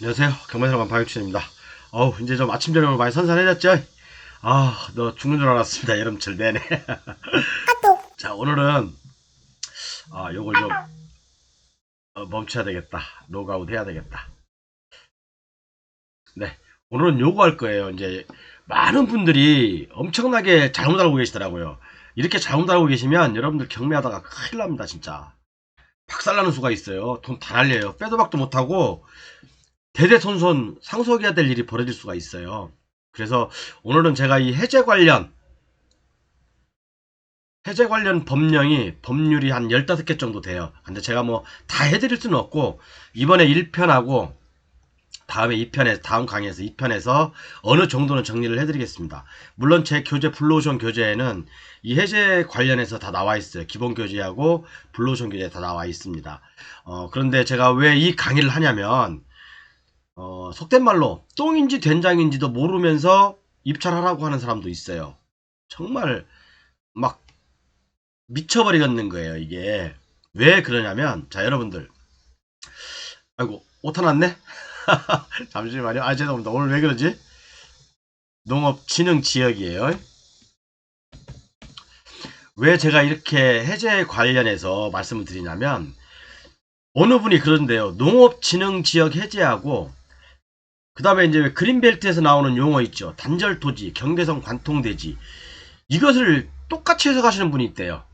안녕하세요. 경마사람 방역춘입니다. 이제 좀 아침 저녁으로 많이 선선해졌죠? 너 죽는 줄 알았습니다. 여름철 내내. 자, 오늘은 요걸 좀 멈춰야 되겠다. 로그아웃 해야 되겠다. 네, 오늘은 요거 할 거예요. 이제 많은 분들이 엄청나게 잘못 알고 계시더라고요. 이렇게 잘못 알고 계시면 여러분들 경매하다가 큰일 납니다, 진짜. 박살나는 수가 있어요. 돈 다 날려요. 빼도 박도 못하고 대대손손 상속해야 될 일이 벌어질 수가 있어요. 그래서 오늘은 제가 이 해제 관련 법률이 한 15개 정도 돼요. 근데 제가 뭐 다 해드릴 수는 없고, 이번에 1편하고 다음에 2편에서, 다음 강의에서 2편에서 어느 정도는 정리를 해드리겠습니다. 물론 제 교재, 블루오션 교재에는 이 해제 관련해서 다 나와 있어요. 기본 교재하고 블루오션 교재에 다 나와 있습니다. 그런데 제가 왜 이 강의를 하냐면, 속된 말로 똥인지 된장인지도 모르면서 입찰하라고 하는 사람도 있어요. 정말 막 미쳐버리겠는 거예요, 이게. 왜 그러냐면, 자, 여러분들. 아이고, 오타 났네? 잠시만요. 죄송합니다. 오늘 왜 그러지? 농업진흥지역이에요. 왜 제가 이렇게 해제 관련해서 말씀을 드리냐면, 어느 분이 그런데요. 농업진흥지역 해제하고, 그 다음에 이제 그린벨트에서 나오는 용어 있죠. 단절토지, 경계선 관통대지. 이것을 똑같이 해석하시는 분이 있대요.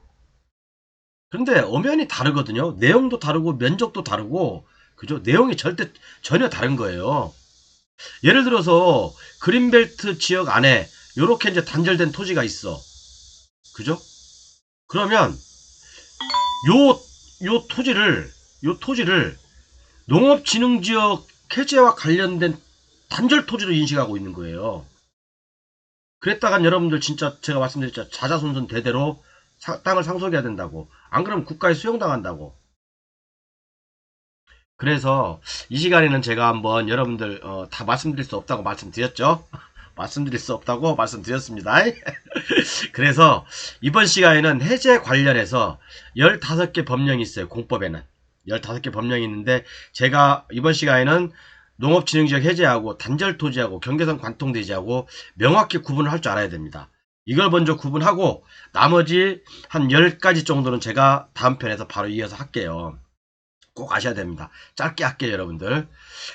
그런데 엄연히 다르거든요. 내용도 다르고 면적도 다르고, 그죠? 내용이 전혀 다른 거예요. 예를 들어서 그린벨트 지역 안에 이렇게 이제 단절된 토지가 있어. 그죠? 그러면 요 토지를 농업진흥지역 해제와 관련된 단절 토지로 인식하고 있는 거예요. 그랬다간 여러분들 진짜 제가 말씀드렸죠. 자자손손 대대로 땅을 상속해야 된다고. 안 그러면 국가에 수용당한다고. 그래서 이 시간에는 제가 한번 여러분들 다 말씀드릴 수 없다고 말씀드렸죠. 말씀드릴 수 없다고 말씀드렸습니다. 그래서 이번 시간에는 해제 관련해서 15개 법령이 있어요. 공법에는 15개 법령이 있는데, 제가 이번 시간에는 농업진흥지역 해제하고 단절토지하고 경계선 관통대지하고 명확히 구분을 할 줄 알아야 됩니다. 이걸 먼저 구분하고 나머지 한 10가지 정도는 제가 다음 편에서 바로 이어서 할게요. 꼭 아셔야 됩니다. 짧게 할게요, 여러분들.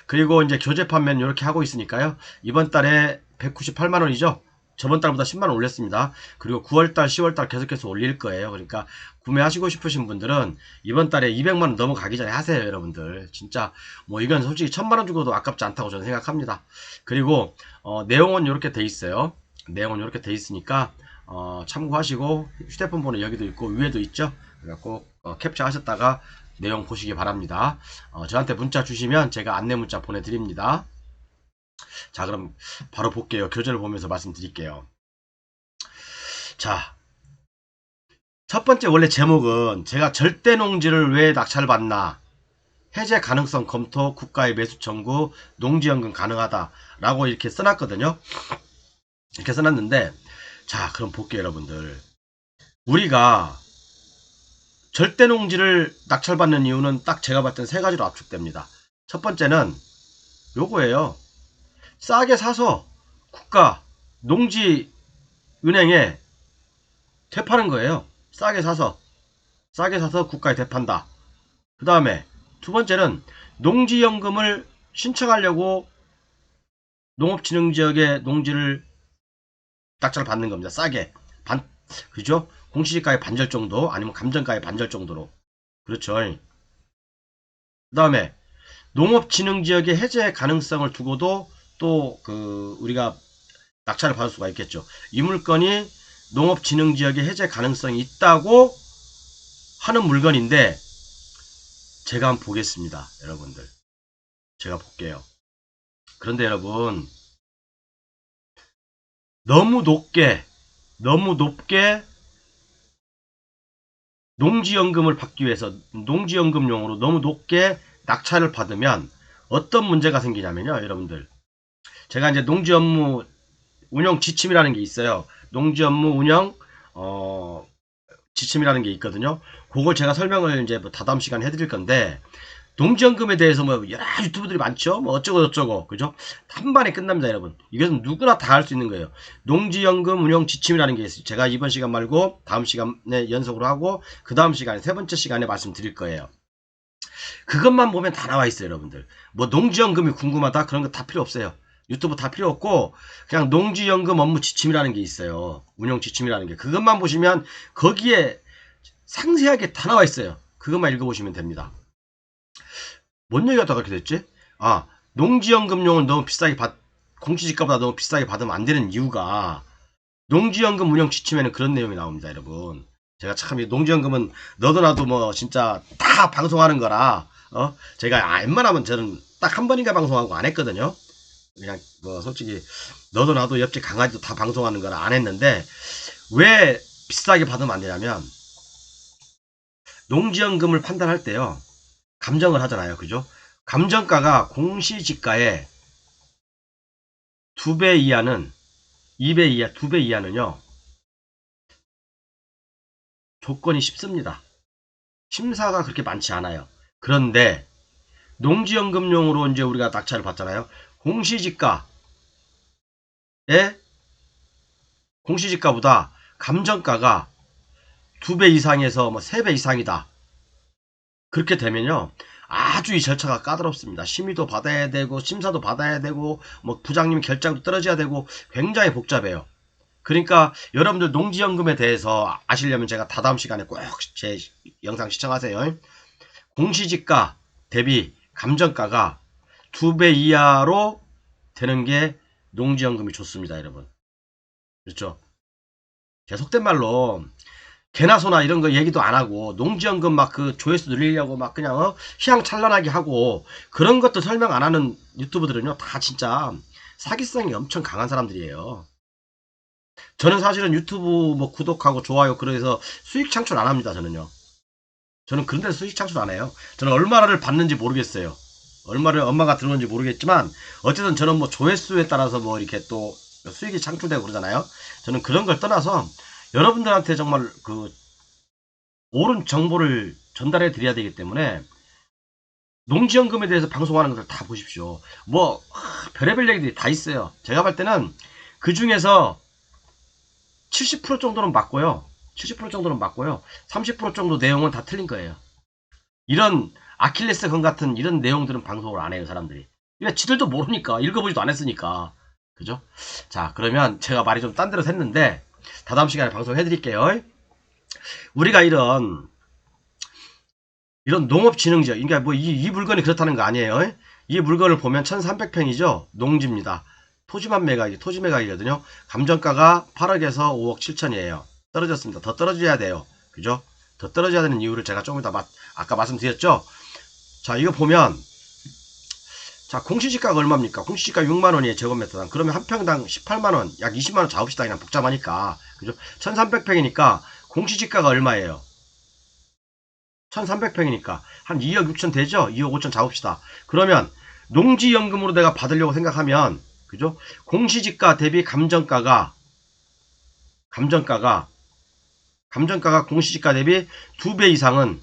그리고 이제 교재 판매는 이렇게 하고 있으니까요. 이번 달에 198만원이죠. 저번 달보다 10만원 올렸습니다. 그리고 9월달, 10월달 계속해서 올릴 거예요. 그러니까 구매하시고 싶으신 분들은 이번 달에 200만원 넘어가기 전에 하세요, 여러분들. 진짜 뭐 이건 솔직히 1000만원 주고도 아깝지 않다고 저는 생각합니다. 그리고 내용은 이렇게 돼 있어요. 내용은 이렇게 돼 있으니까 참고하시고, 휴대폰 번호 여기도 있고 위에도 있죠. 그래갖고 캡처하셨다가 내용 보시기 바랍니다. 저한테 문자 주시면 제가 안내 문자 보내드립니다. 자, 그럼 바로 볼게요. 교재를 보면서 말씀드릴게요. 자, 첫 번째 원래 제목은 제가 절대 농지를 왜 낙찰받나, 해제 가능성 검토, 국가의 매수 청구, 농지연금 가능하다 라고 이렇게 써놨거든요. 이렇게 써놨는데, 자, 그럼 볼게요, 여러분들. 우리가 절대 농지를 낙찰받는 이유는 딱 제가 봤을 땐 세 가지로 압축됩니다. 첫 번째는 요거예요. 싸게 사서 국가 농지은행에 되파는 거예요. 싸게 사서 국가에 되판다. 그 다음에 두 번째는 농지연금을 신청하려고 농업진흥지역의 농지를 낙찰을 받는 겁니다. 싸게 그죠? 공시지가의 반절 정도, 아니면 감정가의 반절 정도로. 그렇죠. 그 다음에 농업진흥지역의 해제 가능성을 두고도 또 우리가 낙찰을 받을 수가 있겠죠. 이 물건이 농업진흥지역의 해제 가능성이 있다고 하는 물건인데, 제가 한번 보겠습니다. 여러분들, 제가 볼게요. 그런데 여러분, 너무 높게 농지연금을 받기 위해서 농지연금용으로 너무 높게 낙찰을 받으면 어떤 문제가 생기냐면요, 여러분들. 제가 이제 농지업무 운영 지침이라는 게 있어요. 농지업무 운영 지침이라는 게 있거든요. 그걸 제가 설명을 이제 다다음 시간에 해드릴 건데, 농지연금에 대해서 뭐 여러 유튜브들이 많죠. 뭐 어쩌고 저쩌고 그죠? 한 번에 끝납니다, 여러분. 이것은 누구나 다 할 수 있는 거예요. 농지연금 운용 지침이라는 게 있어요. 제가 이번 시간 말고 다음 시간에 연속으로 하고 그 다음 시간에 세 번째 시간에 말씀드릴 거예요. 그것만 보면 다 나와 있어요, 여러분들. 뭐 농지연금이 궁금하다 그런 거 다 필요 없어요. 유튜브 다 필요 없고 그냥 농지연금 업무 지침이라는 게 있어요. 운용 지침이라는 게 그것만 보시면 거기에 상세하게 다 나와 있어요. 그것만 읽어보시면 됩니다. 뭔 얘기하다가 그렇게 됐지? 아, 농지연금용은 너무 비싸게 공시지가보다 너무 비싸게 받으면 안 되는 이유가 농지연금 운영 지침에는 그런 내용이 나옵니다, 여러분. 제가 참 농지연금은 너도 나도 뭐 진짜 다 방송하는 거라 제가 웬만하면 저는 딱 한 번인가 방송하고 안 했거든요. 그냥 뭐 솔직히 너도 나도 옆집 강아지도 다 방송하는 거라 안 했는데 왜 비싸게 받으면 안 되냐면 농지연금을 판단할 때요. 감정을 하잖아요. 그죠? 감정가가 공시지가의 2배 이하는 2배 이하, 2배 이하는요. 조건이 쉽습니다. 심사가 그렇게 많지 않아요. 그런데 농지연금용으로 이제 우리가 낙찰을 받잖아요. 공시지가보다 감정가가 2배 이상에서 뭐 3배 이상이다. 그렇게 되면요. 아주 이 절차가 까다롭습니다. 심의도 받아야 되고 심사도 받아야 되고 뭐 부장님 결정도 떨어져야 되고 굉장히 복잡해요. 그러니까 여러분들 농지연금에 대해서 아시려면 제가 다다음 시간에 꼭 제 영상 시청하세요. 공시지가 대비 감정가가 2배 이하로 되는 게 농지연금이 좋습니다, 여러분. 그렇죠? 제 속된 말로 개나 소나 이런 거 얘기도 안 하고 농지연금 막 그 조회수 늘리려고 막 그냥 휘황찬란하게 하고 그런 것도 설명 안 하는 유튜브들은요 다 진짜 사기성이 엄청 강한 사람들이에요. 저는 사실은 유튜브 뭐 구독하고 좋아요 그래서 수익 창출 안 합니다. 저는 그런 데서 수익 창출 안 해요. 저는 얼마를 받는지 모르겠어요. 얼마를 엄마가 들어오는지 모르겠지만 어쨌든 저는 뭐 조회수에 따라서 뭐 이렇게 또 수익이 창출되고 그러잖아요. 저는 그런 걸 떠나서 여러분들한테 정말 그 옳은 정보를 전달해 드려야 되기 때문에 농지연금에 대해서 방송하는 것을 다 보십시오. 뭐 별의별 얘기들이 다 있어요. 제가 볼 때는 그 중에서 70% 정도는 맞고요. 70% 정도는 맞고요. 30% 정도 내용은 다 틀린 거예요. 이런 아킬레스 건 같은 이런 내용들은 방송을 안 해요, 사람들이. 그러니까 지들도 모르니까 읽어보지도 않았으니까. 그죠? 자, 그러면 제가 말이 좀 딴 데로 샜는데 다다음 시간에 방송해 드릴게요. 우리가 이런 농업진흥지역, 그러니까 뭐 이 물건이 그렇다는 거 아니에요. 이 물건을 보면 1300평이죠. 농지입니다. 토지만 매각이, 토지 매각이거든요. 감정가가 8억에서 5억 7천이에요. 떨어졌습니다. 더 떨어져야 돼요. 그죠? 더 떨어져야 되는 이유를 제가 조금 이따 아까 말씀드렸죠. 자, 이거 보면 자, 공시지가가 얼마입니까? 공시지가 6만원이에요. 제곱미터당. 그러면 한 평당 18만원, 약 20만원 잡읍시다. 그냥 복잡하니까. 그죠? 1300평이니까 공시지가가 얼마예요? 1300평이니까 한 2억 6천 되죠? 2억 5천 잡읍시다. 그러면 농지연금으로 내가 받으려고 생각하면 그죠? 공시지가 대비 감정가가 공시지가 대비 2배 이상은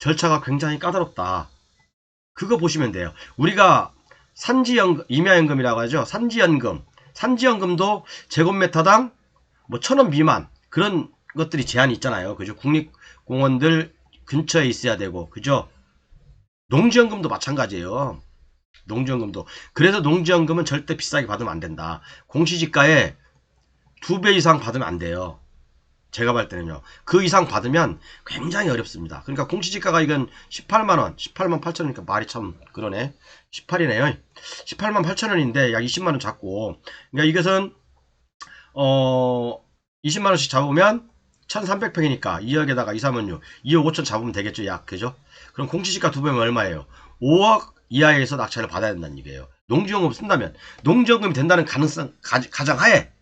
절차가 굉장히 까다롭다. 그거 보시면 돼요. 우리가 산지연금, 임야연금이라고 하죠. 산지연금도 제곱미터당 뭐 1,000원 미만 그런 것들이 제한이 있잖아요. 그죠? 국립공원들 근처에 있어야 되고, 그죠? 농지연금도 마찬가지예요. 농지연금도. 그래서 농지연금은 절대 비싸게 받으면 안 된다. 공시지가에 2배 이상 받으면 안 돼요. 제가 볼 때는요. 그 이상 받으면 굉장히 어렵습니다. 그러니까 공시지가가 이건 18만원, 18만 8천원이니까 말이 참 그러네. 18이네요. 18만 8천원인데 약 20만원 잡고. 그러니까 이것은 20만원씩 잡으면 1300평이니까 2억에다가 2, 3은 6, 2억 5천 잡으면 되겠죠. 약, 그죠? 그럼 공시지가 2배면 얼마예요? 5억 이하에서 낙찰을 받아야 된다는 얘기예요. 농지연금 쓴다면. 농지연금이 된다는 가능성, 가정하에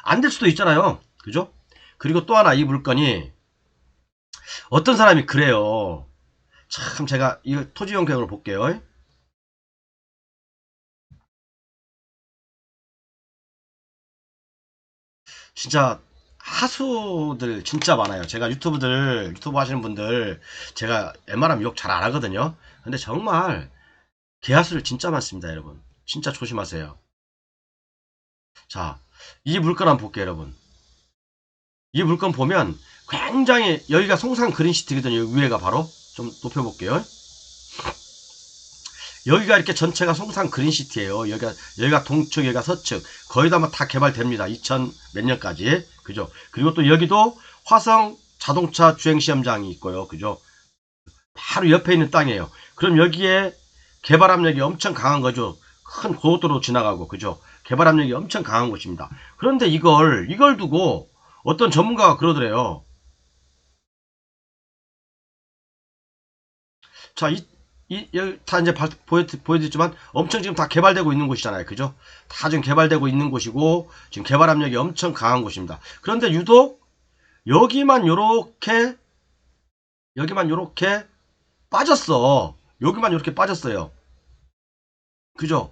안 될 수도 있잖아요. 그죠? 그리고 또 하나 이 물건이 어떤 사람이 그래요. 참 제가 이 토지 형평을 볼게요. 진짜 하수들 진짜 많아요. 제가 유튜브 하시는 분들, 제가 웬만하면 욕 잘 안 하거든요. 근데 정말 개하수를 진짜 많습니다, 여러분. 진짜 조심하세요. 자, 이 물건 한번 볼게요, 여러분. 이 물건 보면 굉장히, 여기가 송산 그린시티거든요. 위에가 바로. 좀 높여볼게요. 여기가 이렇게 전체가 송산 그린시티예요. 여기가 동측, 여기가 서측. 거의 다 개발됩니다. 2000 몇 년까지. 그죠? 그리고 또 여기도 화성 자동차 주행시험장이 있고요. 그죠? 바로 옆에 있는 땅이에요. 그럼 여기에 개발 압력이 엄청 강한 거죠. 큰 고속도로 지나가고. 그죠? 개발 압력이 엄청 강한 곳입니다. 그런데 이걸 두고 어떤 전문가가 그러더래요. 자, 여기 다 이제 보여드렸지만 엄청 지금 다 개발되고 있는 곳이잖아요. 그죠? 다 지금 개발되고 있는 곳이고 지금 개발 압력이 엄청 강한 곳입니다. 그런데 유독 여기만 요렇게 빠졌어. 여기만 요렇게 빠졌어요. 그죠?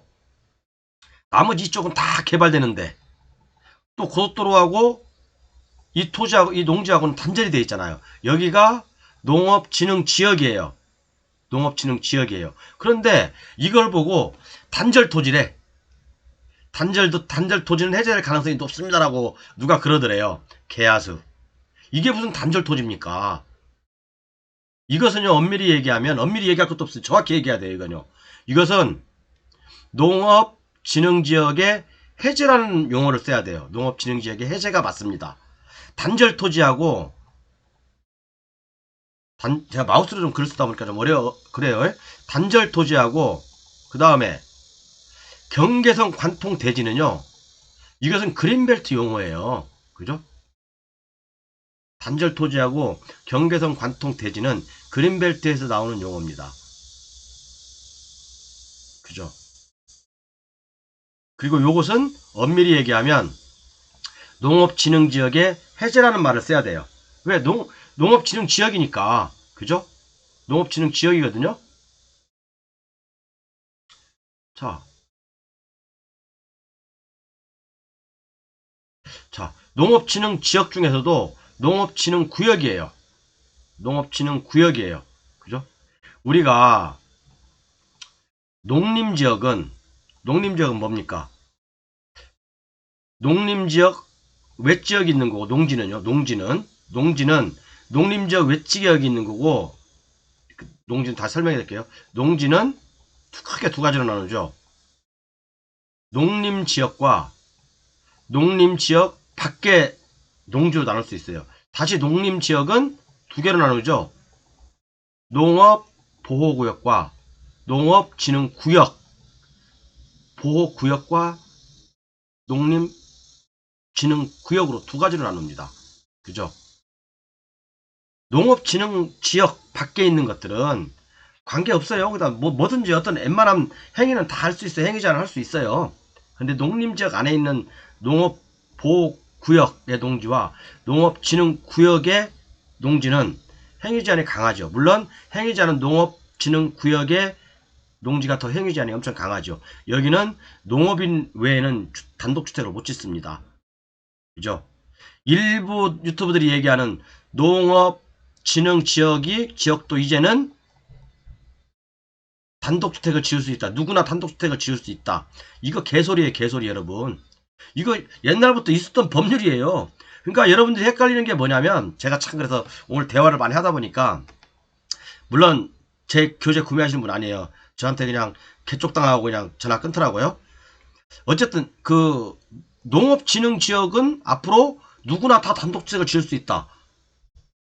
나머지 이쪽은 다 개발되는데 또 고속도로하고 이 토지하고 이 농지하고는 단절이 되어 있잖아요. 여기가 농업진흥지역이에요. 농업진흥지역이에요. 그런데 이걸 보고 단절 토지래. 단절 토지는 해제될 가능성이 높습니다라고 누가 그러더래요. 개하수. 이게 무슨 단절 토지입니까? 이것은요, 엄밀히 얘기할 것도 없어요. 정확히 얘기해야 돼요, 이건요. 이것은 농업진흥지역의 해제라는 용어를 써야 돼요. 농업진흥지역의 해제가 맞습니다. 단절 토지하고, 제가 마우스로 좀 글을 쓰다 보니까 좀 그래요. 단절 토지하고, 그 다음에 경계선 관통 대지는요, 이것은 그린벨트 용어예요. 그죠? 단절 토지하고 경계선 관통 대지는 그린벨트에서 나오는 용어입니다. 그죠? 그리고 요것은 엄밀히 얘기하면 농업진흥지역의 해제라는 말을 써야 돼요. 왜? 농업진흥지역이니까. 그죠? 농업진흥지역이거든요. 자, 농업진흥지역 중에서도 농업진흥구역이에요. 농업진흥구역이에요. 그죠? 우리가 농림지역은 뭡니까? 농림지역 외지역이 있는 거고, 농지는 농림지역 외지역이 있는 거고, 농지는 다시 설명해 드릴게요. 농지는 크게 두 가지로 나누죠. 농림지역과 농림지역 밖에 농지로 나눌 수 있어요. 다시 농림지역은 두 개로 나누죠. 농업보호구역과 농업진흥구역, 보호구역과 농림진흥구역으로 두 가지로 나눕니다. 그죠? 농업진흥지역 밖에 있는 것들은 관계없어요. 그다음 뭐든지 어떤 웬만한 행위는 다 할 수 있어요. 행위 제한을 할 수 있어요. 근데 농림지역 안에 있는 농업보호구역의 농지와 농업진흥구역의 농지는 행위 제한이 강하죠. 물론 행위 제한은 농업진흥구역의 농지가 더 행위 제한이 엄청 강하죠. 여기는 농업인 외에는 단독주택을 못 짓습니다. 그죠? 일부 유튜브들이 얘기하는 농업진흥지역도 이제는 단독주택을 지을 수 있다. 누구나 단독주택을 지을 수 있다. 이거 개소리예요, 개소리 여러분. 이거 옛날부터 있었던 법률이에요. 그러니까 여러분들이 헷갈리는 게 뭐냐면, 제가 참 그래서 오늘 대화를 많이 하다 보니까, 물론 제 교재 구매하시는 분 아니에요. 저한테 그냥 개쪽당하고 그냥 전화 끊더라고요. 어쨌든 그 농업진흥지역은 앞으로 누구나 다 단독주택을 지을 수 있다.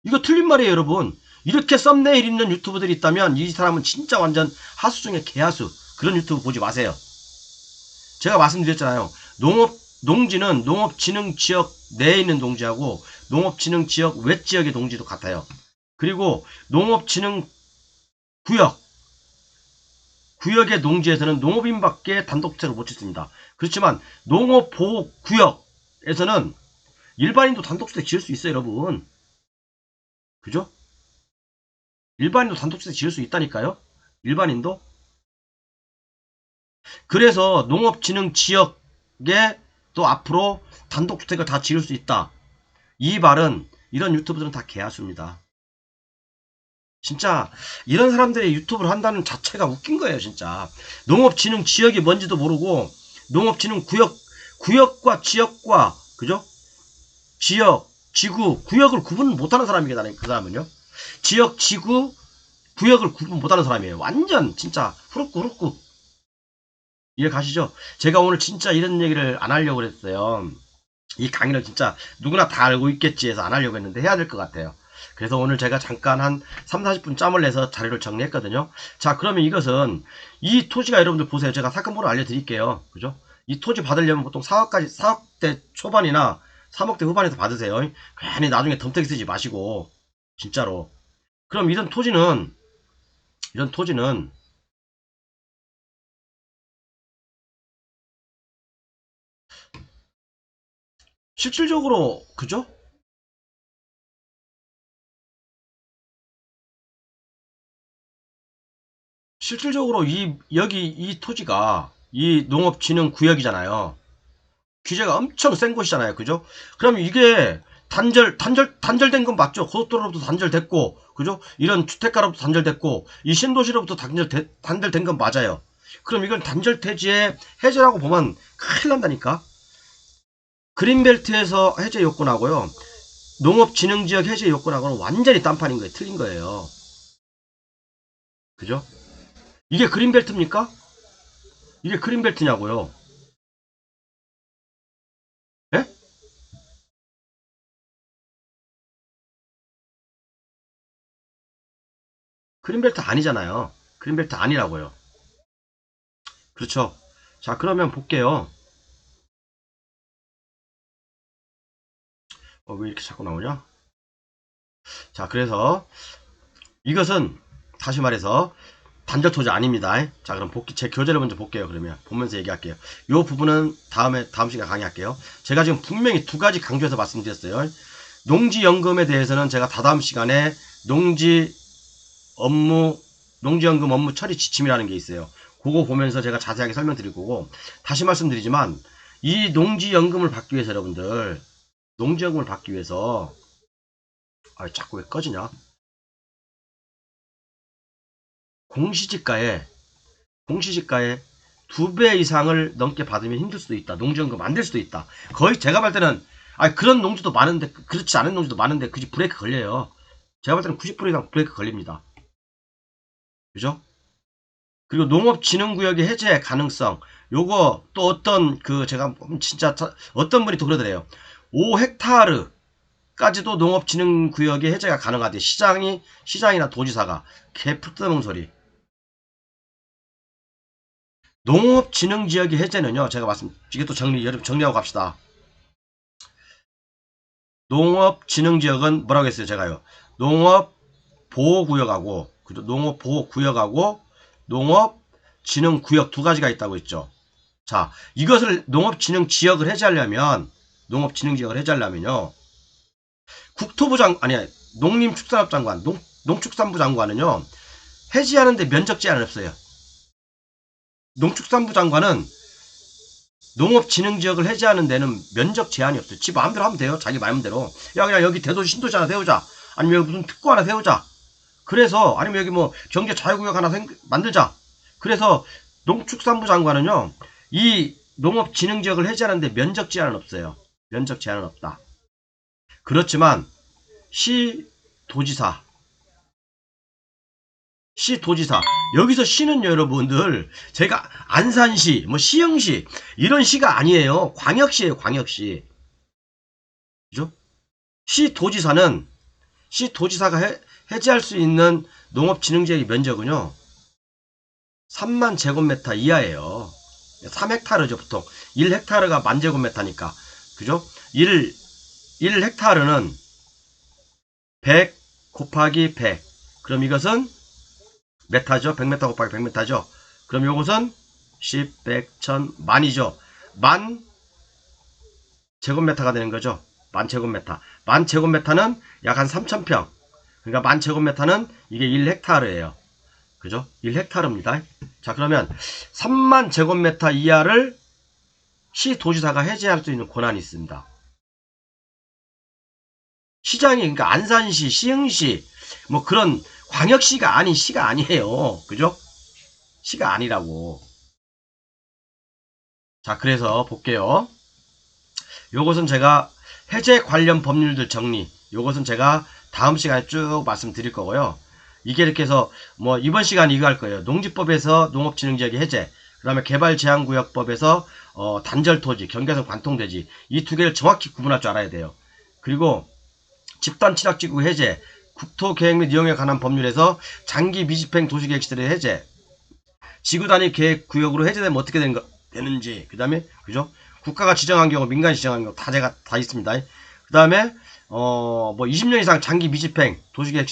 이거 틀린 말이에요, 여러분. 이렇게 썸네일 있는 유튜브들이 있다면 이 사람은 진짜 완전 하수 중에 개하수. 그런 유튜브 보지 마세요. 제가 말씀드렸잖아요. 농지는 농업진흥지역 내에 있는 농지하고 농업진흥지역 외지역의 농지도 같아요. 그리고 농업진흥구역의 농지에서는 농업인밖에 단독주택을 못 짓습니다. 그렇지만 농업보호구역에서는 일반인도 단독주택 지을 수 있어요, 여러분. 그죠? 일반인도 단독주택 지을 수 있다니까요. 일반인도. 그래서 농업진흥지역에 또 앞으로 단독주택을 다 지을 수 있다. 이 말은 이런 유튜브들은 다 개하수입니다. 진짜 이런 사람들이 유튜브를 한다는 자체가 웃긴 거예요. 진짜 농업진흥 지역이 뭔지도 모르고 농업진흥 구역과 지역과 그죠? 지역, 지구, 구역을 구분 못하는 사람이게 그 사람은요. 지역, 지구, 구역을 구분 못하는 사람이에요. 완전 진짜 후루꾸 이해 가시죠? 제가 오늘 진짜 이런 얘기를 안 하려고 그랬어요. 이 강의를 진짜 누구나 다 알고 있겠지 해서 안 하려고 했는데 해야 될 것 같아요. 그래서 오늘 제가 잠깐 한 3, 40분 짬을 내서 자료를 정리했거든요. 자, 그러면 이것은 이 토지가 여러분들 보세요. 제가 사건번호 알려드릴게요. 그죠? 이 토지 받으려면 보통 4억대 초반이나 3억대 후반에서 받으세요. 괜히 나중에 덤태기 쓰지 마시고 진짜로. 그럼 이런 토지는 실질적으로 그죠? 실질적으로 여기 이 토지가 이 농업진흥구역이잖아요. 규제가 엄청 센 곳이잖아요. 그죠? 그럼 이게 단절된 건 맞죠? 고속도로로부터 단절됐고, 그죠? 이런 주택가로부터 단절됐고, 이 신도시로부터 단절된 건 맞아요. 그럼 이건 단절태지의 해제라고 보면 큰일 난다니까? 그린벨트에서 해제 요건하고요. 농업진흥지역 해제 요건하고는 완전히 딴판인 거예요. 틀린 거예요. 그죠? 이게 그린벨트입니까? 이게 그린벨트냐고요. 예? 그린벨트 아니잖아요. 그린벨트 아니라고요. 그렇죠. 자, 그러면 볼게요. 왜 이렇게 자꾸 나오냐? 자, 그래서 이것은 다시 말해서 단절 토지 아닙니다. 자, 그럼 제 교재를 먼저 볼게요. 그러면 보면서 얘기할게요. 이 부분은 다음 시간에 강의할게요. 제가 지금 분명히 두 가지 강조해서 말씀드렸어요. 농지연금에 대해서는 제가 다다음 시간에 농지연금 업무 처리 지침이라는 게 있어요. 그거 보면서 제가 자세하게 설명드릴 거고, 다시 말씀드리지만 이 농지연금을 받기 위해서 여러분들 농지연금을 받기 위해서 자꾸 왜 꺼지냐? 공시지가에 2배 이상을 넘게 받으면 힘들 수도 있다. 농지연금 안 될 수도 있다. 거의 제가 볼 때는 그런 농지도 많은데 그렇지 않은 농지도 많은데 그지 브레이크 걸려요. 제가 볼 때는 90% 이상 브레이크 걸립니다. 그죠? 그리고 농업진흥구역의 해제 가능성 요거 또 어떤 제가 진짜 어떤 분이 또 그러더래요. 5헥타르까지도 농업진흥구역의 해제가 가능하대. 시장이나 도지사가 개풀뜨는 소리. 농업진흥지역의 해제는요. 제가 이게 또 정리하고 갑시다. 농업진흥지역은 뭐라고 했어요? 제가요. 농업보호구역하고 농업보호구역하고 농업진흥구역 두 가지가 있다고 했죠. 자, 이것을 농업진흥지역을 해제하려면요. 농림축산업장관, 농축산부 장관은요. 해제하는데 면적 제한은 없어요. 농축산부 장관은 농업진흥지역을 해제하는 데는 면적 제한이 없어요. 지 마음대로 하면 돼요. 자기 마음대로. 야, 그냥 여기 대도시 신도시 하나 세우자. 아니면 여기 무슨 특구 하나 세우자. 그래서 아니면 여기 뭐 경제 자유구역 하나 만들자. 그래서 농축산부 장관은요. 이 농업진흥지역을 해제하는데 면적 제한은 없어요. 면적 제한은 없다. 그렇지만 시도지사 여기서 시는 여러분들 제가 안산시 뭐 시흥시 이런 시가 아니에요. 광역시예요. 광역시. 그죠? 시도지사가 해제할 수 있는 농업진흥지역의 면적은요 3만 제곱미터 이하예요. 3헥타르죠. 보통 1헥타르가 만 제곱미터니까. 그죠? 1헥타르는 100 곱하기 100. 그럼 이것은 메타죠. 100m 곱하기 100m죠. 그럼 요것은 10, 100, 1000, 만이죠. 만 제곱미터가 되는 거죠. 만 제곱미터. 만 제곱미터는 약 한 3000평. 그러니까 만 제곱미터는 이게 1헥타르예요. 그죠? 1헥타르입니다. 자, 그러면 3만 제곱미터 이하를 시도지사가 해제할 수 있는 권한이 있습니다. 시장이 그러니까 안산시, 시흥시 뭐 그런 광역시가 아닌 시가 아니에요. 그죠? 시가 아니라고. 자, 그래서 볼게요. 요것은 제가 해제 관련 법률들 정리. 요것은 제가 다음 시간에 쭉 말씀드릴 거고요. 이게 이렇게 해서 뭐 이번 시간 이거 할 거예요. 농지법에서 농업진흥지역의 해제. 그 다음에 개발제한구역법에서 단절토지, 경계선 관통대지. 이 두 개를 정확히 구분할 줄 알아야 돼요. 그리고 집단취락지구 해제, 국토계획 및 이용에 관한 법률에서 장기 미집행 도시계획시설의 해제, 지구단위 계획구역으로 해제되면 어떻게 되는지, 그 다음에 그죠? 국가가 지정한 경우, 민간이 지정한 경우 다 제가 다 있습니다. 그 다음에 뭐 20년 이상 장기 미집행 도시계획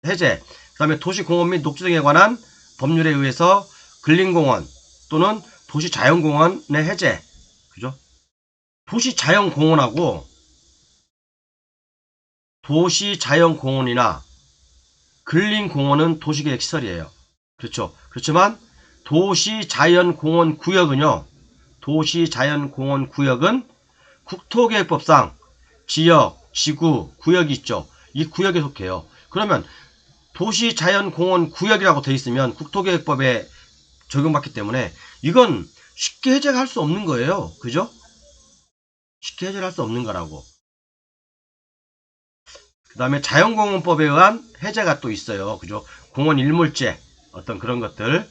해제, 그 다음에 도시공원 및 녹지 등에 관한 법률에 의해서 근린공원 또는 도시자연공원의 해제, 그죠? 도시자연공원이나 근린공원은 도시계획 시설이에요. 그렇죠. 그렇지만 도시자연공원 구역은요. 도시자연공원 구역은 국토계획법상 지역, 지구, 구역이 있죠. 이 구역에 속해요. 그러면 도시자연공원 구역이라고 되어 있으면 국토계획법에 적용받기 때문에 이건 쉽게 해제를 할 수 없는 거예요. 그죠? 쉽게 해제를 할 수 없는 거라고. 그 다음에 자연공원법에 의한 해제가 또 있어요. 그죠? 공원 일몰제, 어떤 그런 것들.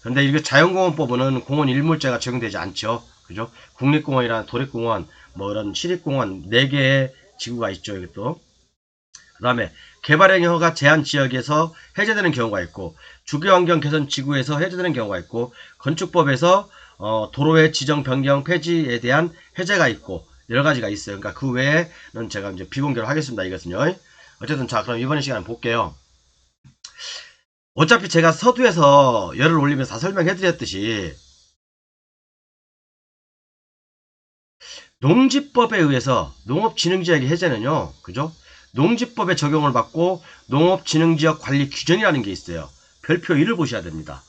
근데 이게 자연공원법은 공원 일몰제가 적용되지 않죠. 그죠? 국립공원이나 도립공원, 뭐 이런 시립공원 4개의 지구가 있죠. 이것도. 그 다음에 개발행위 허가 제한 지역에서 해제되는 경우가 있고, 주거환경 개선 지구에서 해제되는 경우가 있고, 건축법에서 도로의 지정 변경 폐지에 대한 해제가 있고, 여러 가지가 있어요. 그러니까 그 외에는 제가 이제 비공개로 하겠습니다. 이것은요. 어쨌든 자, 그럼 이번 시간에 볼게요. 어차피 제가 서두에서 열을 올리면서 다 설명해드렸듯이 농지법에 의해서 농업진흥지역의 해제는요. 그죠? 농지법에 적용을 받고 농업진흥지역 관리 규정이라는 게 있어요. 별표 1을 보셔야 됩니다.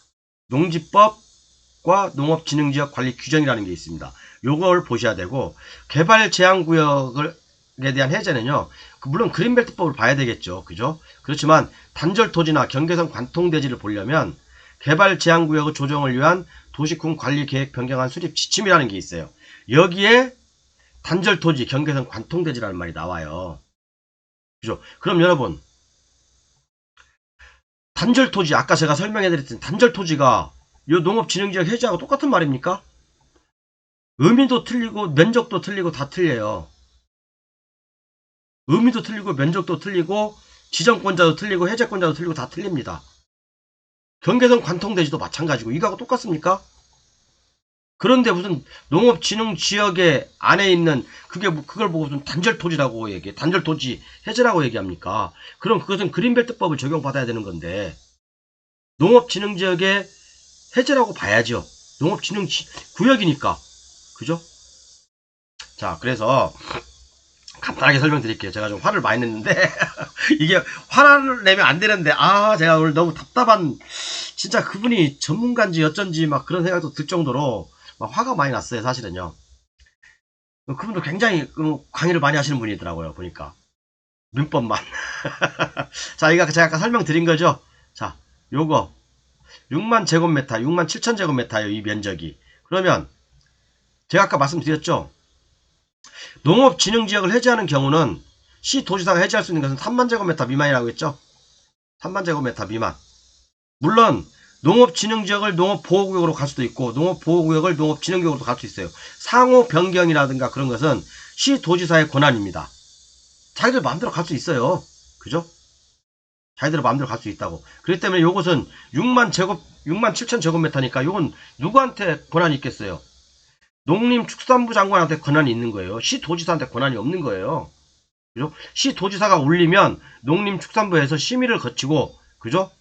농지법과 농업진흥지역 관리 규정이라는 게 있습니다. 요걸 보셔야 되고, 개발제한구역에 대한 해제는요. 물론 그린벨트법을 봐야 되겠죠. 그죠? 그렇지만 단절토지나 경계선 관통대지를 보려면 개발제한구역의 조정을 위한 도시군 관리계획 변경안 수립 지침이라는 게 있어요. 여기에 단절토지, 경계선 관통대지라는 말이 나와요. 그죠? 그럼 여러분, 단절토지, 아까 제가 설명해드렸던 단절토지가 이 농업진흥지역 해제하고 똑같은 말입니까? 의미도 틀리고 면적도 틀리고 다 틀려요. 의미도 틀리고 면적도 틀리고 지정권자도 틀리고 해제권자도 틀리고 다 틀립니다. 경계선 관통대지도 마찬가지고 이거하고 똑같습니까? 그런데 무슨 농업진흥지역의 안에 있는 그걸 보고 무슨 단절토지라고 얘기해. 단절토지 해제라고 얘기합니까? 그럼 그것은 그린벨트법을 적용받아야 되는 건데 농업진흥지역의 해제라고 봐야죠. 농업진흥구역이니까. 그죠? 자, 그래서 간단하게 설명드릴게요. 제가 좀 화를 많이 냈는데 이게 화를 내면 안 되는데 제가 오늘 너무 답답한, 진짜 그분이 전문가인지 어쩐지 막 그런 생각도 들 정도로 막 화가 많이 났어요. 사실은요. 그분도 굉장히 강의를 많이 하시는 분이더라고요. 보니까 민법만. 자, 이거 제가 아까 설명드린 거죠. 자, 요거 6만 제곱미터, 6만 7천 제곱미터예요. 이 면적이. 그러면 제가 아까 말씀드렸죠. 농업진흥지역을 해제하는 경우는 시도지사가 해제할 수 있는 것은 3만 제곱미터 미만이라고 했죠. 3만 제곱미터 미만. 물론 농업진흥지역을 농업보호구역으로 갈 수도 있고 농업보호구역을 농업진흥구역으로 갈 수 있어요. 상호 변경이라든가 그런 것은 시도지사의 권한입니다. 자기들 마음대로 갈 수 있어요. 그죠? 자기들 마음대로 갈 수 있다고. 그렇기 때문에 요것은 6만 7천 제곱미터니까 요건 누구한테 권한이 있겠어요? 농림축산부 장관한테 권한이 있는 거예요. 시도지사한테 권한이 없는 거예요. 그죠? 시도지사가 올리면 농림축산부에서 심의를 거치고, 그죠?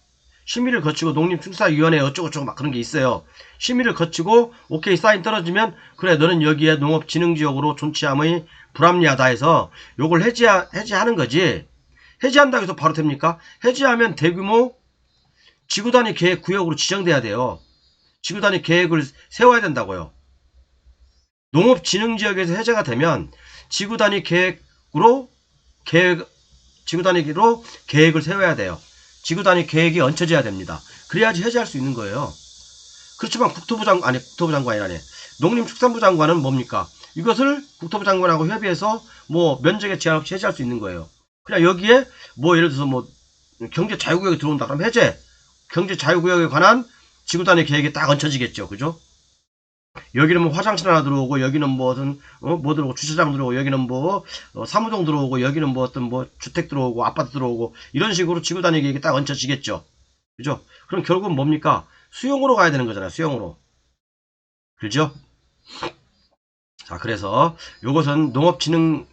심의를 거치고 농림축산위원회 어쩌고저쩌고 막 그런 게 있어요. 심의를 거치고 오케이 사인 떨어지면 그래 너는 여기에 농업진흥지역으로 존치함의 불합리하다 해서 요걸 해제하는 거지. 해제한다고 해서 바로 됩니까? 해제하면 대규모 지구단위 계획 구역으로 지정돼야 돼요. 지구단위 계획을 세워야 된다고요. 농업진흥지역에서 해제가 되면 지구단위 계획으로 지구 단위로 계획을 세워야 돼요. 지구 단위 계획이 얹혀져야 됩니다. 그래야지 해제할 수 있는 거예요. 그렇지만 국토부 장관이라네. 농림축산부 장관은 뭡니까? 이것을 국토부 장관하고 협의해서 뭐 면적에 제한 없이 해제할 수 있는 거예요. 그냥 여기에 뭐 예를 들어서 뭐 경제 자유구역이 들어온다 그럼 해제. 경제 자유구역에 관한 지구 단위 계획이 딱 얹혀지겠죠. 그죠? 여기는 뭐 화장실 하나 들어오고 여기는 뭐 어떤 뭐 들어오고 주차장 들어오고 여기는 뭐 사무동 들어오고 여기는 뭐 어떤 뭐 주택 들어오고 아파트 들어오고 이런 식으로 지구 단위 계획이 딱 얹혀지겠죠. 그죠? 그럼 결국은 뭡니까? 수용으로 가야 되는 거잖아요. 수용으로. 그죠? 자, 그래서 요것은 농업진흥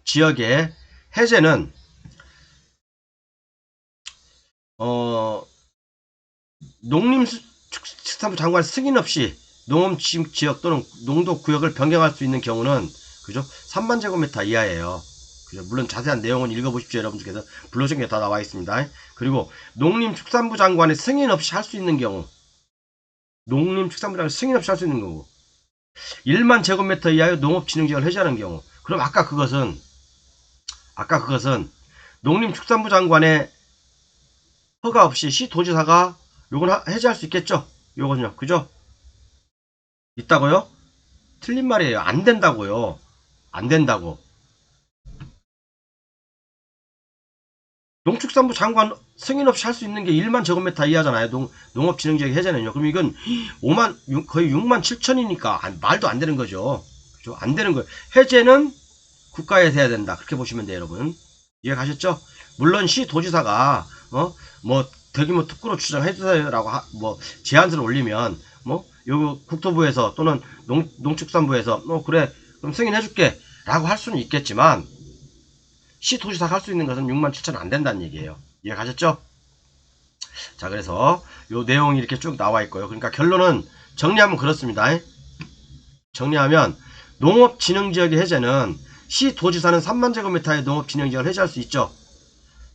지역의 해제는 농림축산부 장관 승인 없이 농업지역 또는 농도구역을 변경할 수 있는 경우는 그죠? 3만 제곱미터 이하예요. 그죠? 물론 자세한 내용은 읽어보십시오. 여러분들께서 불러준 게 다 나와 있습니다. 그리고 농림축산부 장관의 승인 없이 할 수 있는 경우 농림축산부 장관 승인 없이 할 수 있는 경우 1만 제곱미터 이하의 농업진흥지역을 해제하는 경우 그럼 아까 그것은 농림축산부 장관의 허가 없이 시도지사가 요건 해제할 수 있겠죠? 요건요. 그죠? 있다고요? 틀린 말이에요. 안 된다고요. 안 된다고. 농축산부 장관 승인 없이 할 수 있는 게 1만 제곱미터 이하잖아요. 농업진흥지역 해제는요. 그럼 이건 거의 6만 7천이니까 말도 안 되는 거죠. 그죠? 안 되는 거예요. 해제는 국가에서 해야 된다. 그렇게 보시면 돼요, 여러분. 이해 가셨죠? 물론 시도지사가 뭐 대규모 특구로 추정해주세요라고 뭐 제안서를 올리면 뭐 요 국토부에서 또는 농축산부에서 그래 그럼 승인해줄게 라고 할 수는 있겠지만 시도지사가 할 수 있는 것은 6만 7천 안 된다는 얘기예요. 이해 가셨죠? 자, 그래서 요 내용이 이렇게 쭉 나와 있고요. 그러니까 결론은 정리하면 그렇습니다. 정리하면 농업진흥지역의 해제는 시도지사는 3만 제곱미터의 농업진흥지역을 해제할 수 있죠.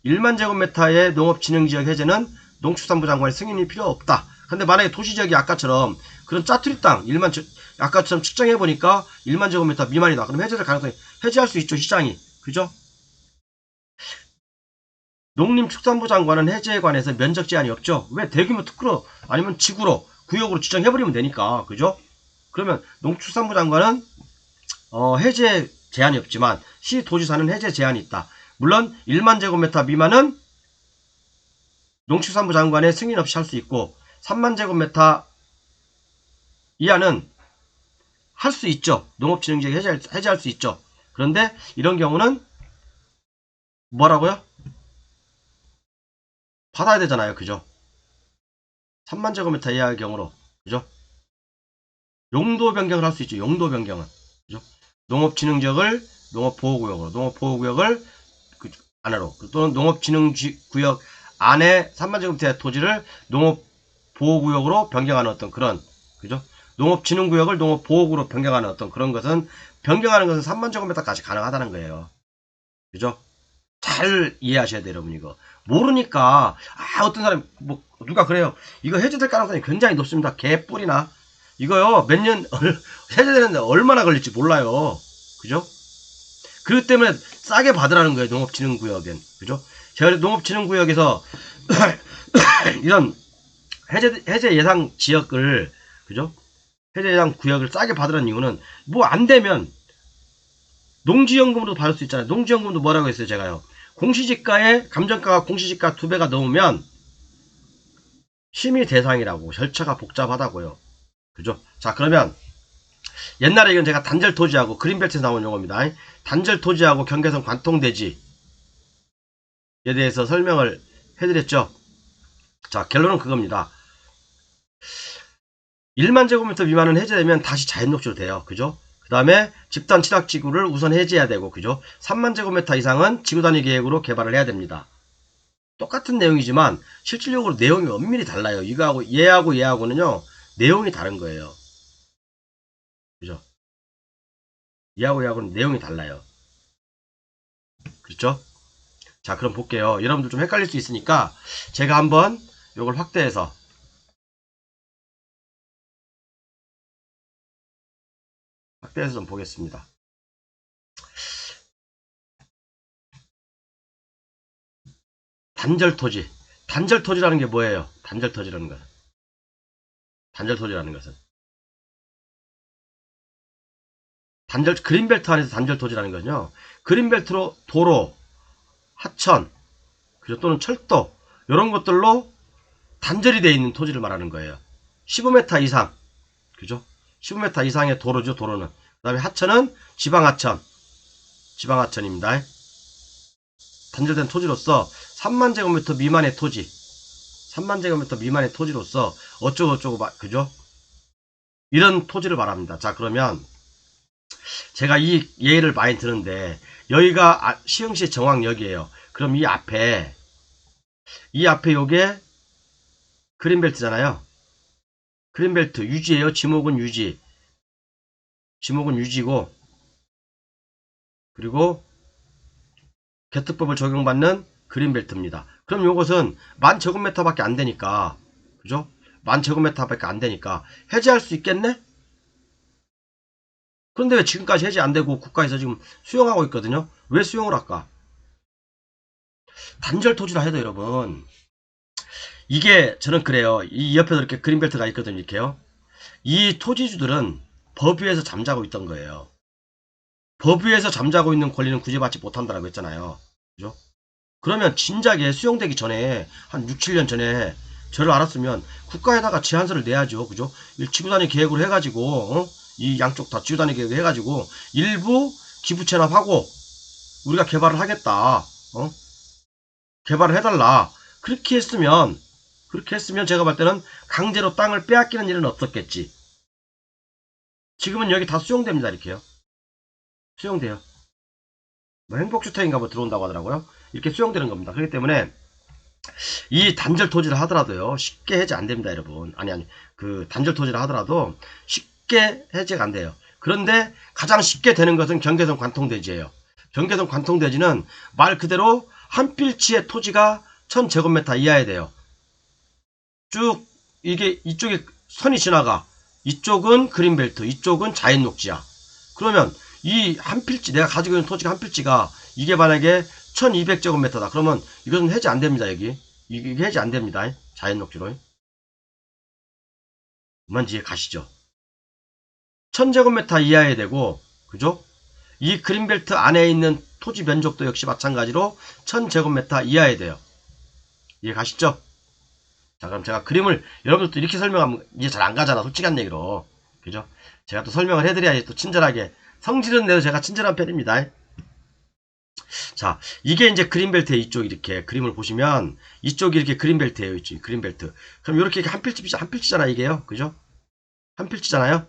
1만 제곱미터의 농업진흥지역 해제는 농축산부 장관의 승인이 필요 없다. 근데 만약에 도시지역이 아까처럼 그런 짜투리 땅 아까처럼 측정해보니까 1만 제곱미터 미만이다. 그럼 해제할 수 있죠. 시장이. 그죠? 농림축산부 장관은 해제에 관해서 면적 제한이 없죠. 왜 대규모 특구로 아니면 지구로 구역으로 지정해버리면 되니까. 그죠? 그러면 농축산부 장관은 해제 제한이 없지만 시도지사는 해제 제한이 있다. 물론 1만 제곱미터 미만은 농축산부 장관의 승인 없이 할 수 있고 3만 제곱미터 이하는 할 수 있죠. 농업진흥지역 해제할 수 있죠. 그런데 이런 경우는 뭐라고요? 받아야 되잖아요. 그죠? 3만 제곱미터 이하의 경우로 그죠? 용도 변경을 할 수 있죠. 용도 변경은 그죠? 농업진흥지역을 농업보호구역을 안으로 또는 농업진흥구역 안에 3만 제곱미터의 토지를 농업보호구역으로 변경하는 어떤 그런 그죠? 농업진흥구역을 농업보호구로 변경하는 어떤 그런 것은 변경하는 것은 3만 제곱미터까지 가능하다는 거예요. 그죠? 잘 이해하셔야 돼요, 여러분. 이거 모르니까 어떤 사람 뭐 누가 그래요. 이거 해제될 가능성이 굉장히 높습니다. 개뿔이나 이거요 몇 년 해제되는데 얼마나 걸릴지 몰라요. 그죠? 그렇기 때문에 싸게 받으라는 거예요. 농업진흥구역엔. 그죠? 제가 농업진흥구역에서 이런 해제 예상 지역을 그죠? 해제 예상 구역을 싸게 받으라는 이유는 뭐 안 되면 농지연금으로 받을 수 있잖아요. 농지연금도 뭐라고 했어요, 제가요. 공시지가에 감정가가 공시지가 2배가 넘으면 심의 대상이라고. 절차가 복잡하다고요. 그죠? 자, 그러면 옛날에 이건 제가 단절토지하고 그린벨트에서 나온 용어입니다. 단절토지하고 경계선 관통대지에 대해서 설명을 해드렸죠. 자, 결론은 그겁니다. 1만 제곱미터 미만은 해제되면 다시 자연녹지로 돼요. 그죠? 그 다음에 집단 취락지구를 우선 해제해야 되고, 그죠? 3만 제곱미터 이상은 지구 단위 계획으로 개발을 해야 됩니다. 똑같은 내용이지만 실질적으로 내용이 엄밀히 달라요. 이거하고 얘하고는요 내용이 다른 거예요. 그죠? 얘하고는 내용이 달라요. 그렇죠? 자, 그럼 볼게요. 여러분들 좀 헷갈릴 수 있으니까 제가 한번 이걸 확대해서 좀 보겠습니다. 단절토지. 단절토지라는 게 뭐예요? 단절토지라는 것은. 단절토지라는 것은. 그린벨트 안에서 단절토지라는 것은요. 그린벨트로 도로, 하천, 그죠? 또는 철도, 이런 것들로 단절이 되어 있는 토지를 말하는 거예요. 15m 이상. 그죠? 15m 이상의 도로죠, 도로는. 그 다음에 하천은 지방하천. 지방하천입니다. 단절된 토지로서 3만 제곱미터 미만의 토지. 3만 제곱미터 미만의 토지로서 어쩌고저쩌고, 그죠? 이런 토지를 말합니다. 자, 그러면 제가 이 예를 많이 드는데, 여기가 시흥시 정왕역이에요. 그럼 이 앞에 요게 그린벨트잖아요. 그린벨트 유지예요. 지목은 유지. 지목은 유지고, 그리고 개특법을 적용받는 그린벨트입니다. 그럼 요것은 1000제곱미터밖에 안 되니까, 그죠? 1000제곱미터밖에 안 되니까 해제할 수 있겠네? 그런데 왜 지금까지 해제 안 되고 국가에서 지금 수용하고 있거든요? 왜 수용을 할까? 단절 토지라 해도 여러분, 이게 저는 그래요. 이 옆에도 이렇게 그린벨트가 있거든요. 이렇게요. 이 토지주들은 법 위에서 잠자고 있던 거예요. 법 위에서 잠자고 있는 권리는 구제받지 못한다라고 했잖아요. 그죠? 그러면 진작에 수용되기 전에 한 6, 7년 전에 저를 알았으면 국가에다가 제안서를 내야죠. 그죠? 지구단위 계획으로 해가지고 이 양쪽 다 지구단위 계획을 해가지고 일부 기부 체납하고 우리가 개발을 하겠다. 개발을 해달라. 그렇게 했으면 제가 볼 때는 강제로 땅을 빼앗기는 일은 없었겠지. 지금은 여기 다 수용됩니다. 이렇게요. 수용돼요. 뭐 행복주택인가 뭐 들어온다고 하더라고요. 이렇게 수용되는 겁니다. 그렇기 때문에 이 단절 토지를 하더라도요. 쉽게 해제 안 됩니다, 여러분. 아니 그 단절 토지를 하더라도 쉽게 해제가 안 돼요. 그런데 가장 쉽게 되는 것은 경계선 관통대지예요. 경계선 관통대지는 말 그대로 한 필지의 토지가 1000제곱미터 이하에 돼요. 쭉 이게 이쪽에 선이 지나가. 이쪽은 그린벨트, 이쪽은 자연녹지야. 그러면 이 한 필지, 내가 가지고 있는 토지가 한 필지가 이게 만약에 1200제곱미터다. 그러면 이것은 해제 안 됩니다, 여기. 이게 해제 안 됩니다. 자연녹지로. 뭔지 가시죠. 1000제곱미터 이하에 되고, 그죠? 이 그린벨트 안에 있는 토지 면적도 역시 마찬가지로 1000제곱미터 이하에 돼요. 이해 가시죠? 자, 그럼 제가 그림을 여러분들도 이렇게 설명하면 이해 잘 안 가잖아. 솔직한 얘기로. 그죠? 제가 또 설명을 해드려야지 또 친절하게. 성질은 내도 제가 친절한 편입니다. 자, 이게 이제 그린벨트의 이쪽 이렇게 그림을 보시면 이쪽이 이렇게 그린벨트예요. 이쪽 그린벨트. 그럼 이렇게 한 필지잖아 이게요. 그죠? 한 필지잖아요.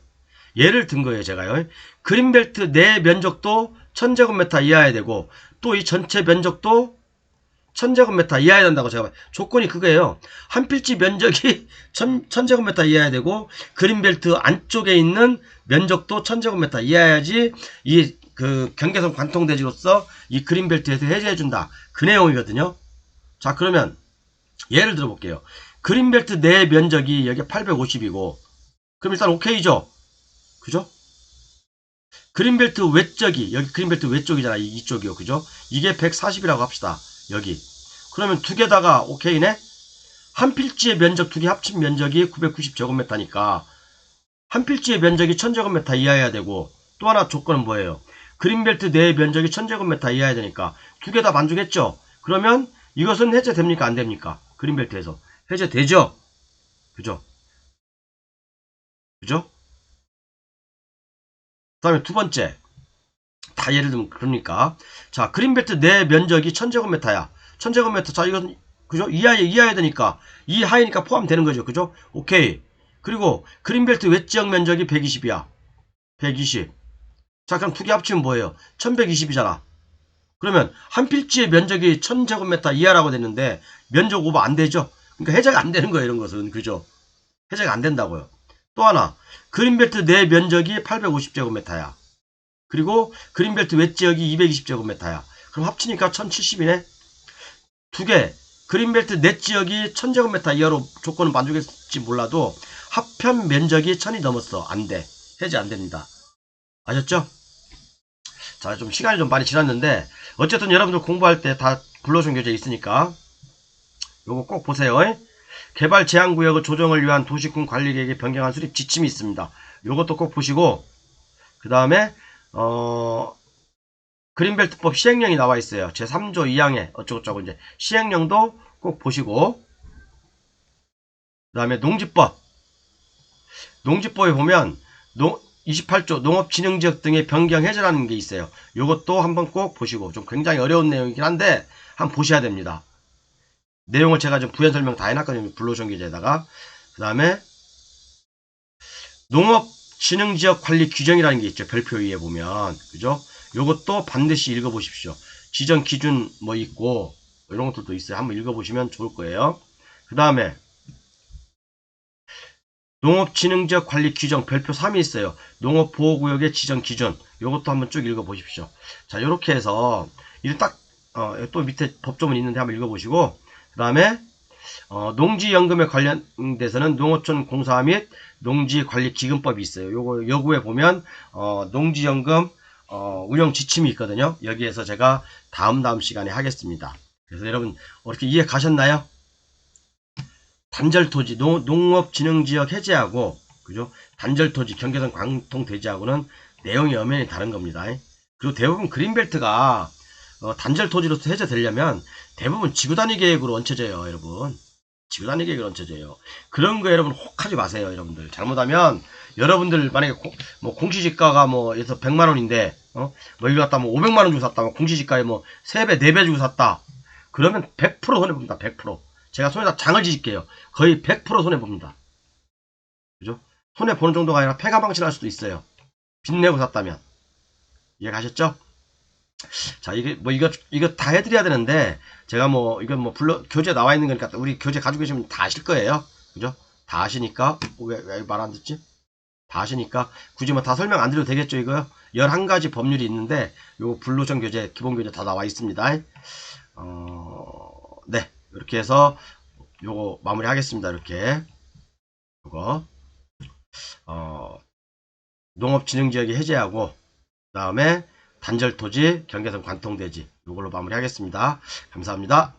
예를 든 거예요, 제가요. 그린벨트 내 면적도 1000제곱미터 이하에 되고 또 이 전체 면적도 1000제곱미터 이하에 된다고 제가 조건이 그거예요. 한 필지 면적이 1000제곱미터 이하에 되고 그린벨트 안쪽에 있는 면적도 1000제곱미터 이하여야지 이 그 경계선 관통대지로서 이 그린벨트에서 해제해준다. 그 내용이거든요. 자, 그러면 예를 들어 볼게요. 그린벨트 내 면적이 여기 850이고 그럼 일단 오케이죠. 그죠? 그린벨트 외적이 여기 그린벨트 외쪽이잖아. 이쪽이요. 그죠? 이게 140이라고 합시다. 여기. 그러면 두 개다가 오케이네? 한 필지의 면적 두 개 합친 면적이 990제곱미터니까 한 필지의 면적이 1000제곱미터 이하여야 되고 또 하나 조건은 뭐예요? 그린벨트 내 면적이 1000제곱미터 이하여야 되니까 두 개 다 만족했죠? 그러면 이것은 해제됩니까? 안 됩니까? 그린벨트에서 해제되죠? 그죠? 그죠? 그 다음에 두 번째 다 예를 들면 그러니까 자 그린벨트 내 면적이 1000제곱미터야 1000제곱미터 자 이건 그죠? 이하에 되니까 이 하이니까 포함되는 거죠. 그죠? 오케이. 그리고 그린벨트 외지역 면적이 120이야 120. 자 그럼 두 개 합치면 뭐예요? 1120이잖아. 그러면 한 필지의 면적이 1000제곱미터 이하라고 됐는데 면적 오버 안 되죠? 그러니까 해제가 안 되는 거예요. 이런 것은. 그죠? 해제가 안 된다고요. 또 하나 그린벨트 내 면적이 850제곱미터야. 그리고 그린벨트 외지역이 220제곱미터야. 그럼 합치니까 1070이네. 두 개. 그린벨트 내 지역이 1000제곱미터 이하로 조건은 만족했을지 몰라도 합편 면적이 1000이 넘었어. 안 돼. 해제 안 됩니다. 아셨죠? 자, 좀 시간이 좀 많이 지났는데 어쨌든 여러분들 공부할 때 다 불러준 교재 있으니까 요거 꼭 보세요. 개발 제한구역의 조정을 위한 도시군 관리계획의 변경안 수립 지침이 있습니다. 요것도 꼭 보시고, 그 다음에 그린벨트법 시행령이 나와 있어요. 제3조 2항에 어쩌고저쩌고 이제 시행령도 꼭 보시고, 그 다음에 농지법에 보면 28조 농업진흥지역 등의 변경 해제라는 게 있어요. 요것도 한번 꼭 보시고, 좀 굉장히 어려운 내용이긴 한데 한번 보셔야 됩니다. 내용을 제가 좀 부연 설명 다 해놨거든요. 블루오션 기재에다가. 그 다음에 농업진흥지역 관리 규정이라는 게 있죠. 별표 위에 보면. 그죠? 요것도 반드시 읽어보십시오. 지정 기준 뭐 있고, 이런 것들도 있어요. 한번 읽어보시면 좋을 거예요. 그 다음에 농업진흥지역 관리 규정 별표 3이 있어요. 농업보호구역의 지정 기준. 요것도 한번 쭉 읽어보십시오. 자, 요렇게 해서, 이제 딱, 또 밑에 법조문 있는데 한번 읽어보시고, 그 다음에, 농지연금에 관련돼서는 농어촌 공사 및 농지관리기금법이 있어요. 요거, 여구에 보면, 농지연금, 운영 지침이 있거든요. 여기에서 제가 다음 시간에 하겠습니다. 그래서 여러분, 어떻게 이해 가셨나요? 단절토지, 농업진흥지역 해제하고, 그죠? 단절토지, 경계선 관통대지하고는 내용이 엄연히 다른 겁니다. 그리고 대부분 그린벨트가 단절토지로서 해제되려면 대부분 지구단위 계획으로 얹혀져요, 여러분. 지구단위 계획으로 얹혀져요. 그런 거 여러분 혹하지 마세요, 여러분들. 잘못하면 여러분들 만약에 공시지가가 뭐 예서 100만원인데, 뭐 이거 갖다 뭐 500만원 주고 샀다, 공시지가에 뭐 3배, 4배 주고 샀다. 그러면 100% 손해봅니다, 100%. 제가 손에다 장을 지질게요. 거의 100% 손해봅니다. 그죠? 손해보는 정도가 아니라 패가망신할 수도 있어요. 빚내고 샀다면. 이해가셨죠? 자, 이거 다 해드려야 되는데, 제가 뭐, 이건 뭐, 교재 나와 있는 거니까, 우리 교재 가지고 계시면 다 아실 거예요. 그죠? 다 아시니까, 왜 말 안 듣지? 다 아시니까, 굳이 뭐 다 설명 안 드려도 되겠죠, 이거요? 11가지 법률이 있는데, 요거 블루오션 교재, 기본 교재 다 나와 있습니다. 네. 이렇게 해서, 요거 마무리 하겠습니다. 이렇게. 요거, 농업진흥지역이 해제하고, 그 다음에 단절토지, 경계선 관통대지. 요걸로 마무리 하겠습니다. 감사합니다.